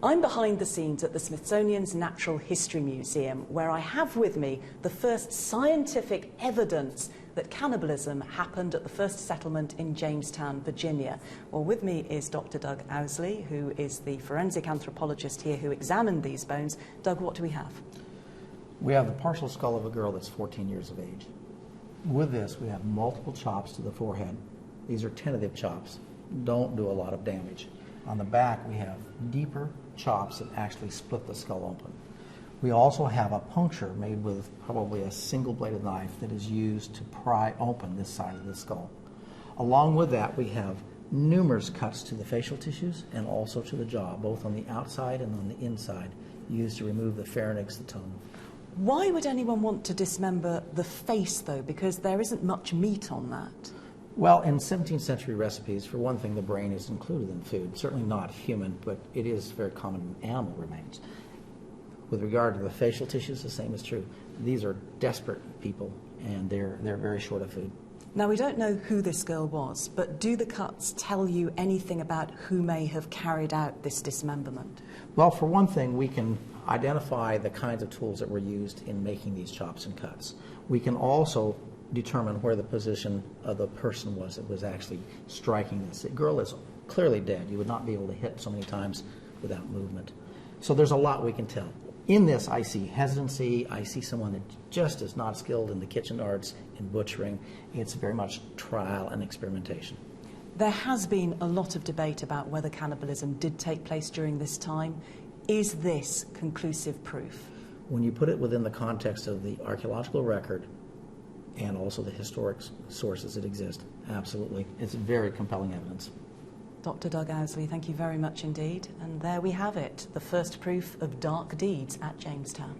I'm behind the scenes at the Smithsonian's Natural History Museum, where I have with me the first scientific evidence that cannibalism happened at the first settlement in Jamestown, Virginia. Well, with me is Dr. Doug Owsley, who is the forensic anthropologist here who examined these bones. Doug, what do we have? We have the partial skull of a girl that's 14 years of age. With this, we have multiple chops to the forehead. These are tentative chops. Don't do a lot of damage. On the back, we have deeper chops that actually split the skull open. We also have a puncture made with probably a single-bladed knife that is used to pry open this side of the skull. Along with that, we have numerous cuts to the facial tissues and also to the jaw, both on the outside and on the inside, used to remove the pharynx, the tongue. Why would anyone want to dismember the face, though? Because there isn't much meat on that. Well, in 17th century recipes, for one thing, the brain is included in food. Certainly not human, but it is very common in animal remains. With regard to the facial tissues, the same is true. These are desperate people, and they're very short of food. Now, we don't know who this girl was, but do the cuts tell you anything about who may have carried out this dismemberment? Well, for one thing, we can identify the kinds of tools that were used in making these chops and cuts. We can also determine where the position of the person was that was actually striking this. The girl is clearly dead. You would not be able to hit so many times without movement. So there's a lot we can tell. In this, I see hesitancy. I see someone that just is not skilled in the kitchen arts, in butchering. It's very much trial and experimentation. There has been a lot of debate about whether cannibalism did take place during this time. Is this conclusive proof? When you put it within the context of the archaeological record and also the historic sources that exist, absolutely. It's very compelling evidence. Dr. Doug Owsley, thank you very much indeed. And there we have it, the first proof of dark deeds at Jamestown.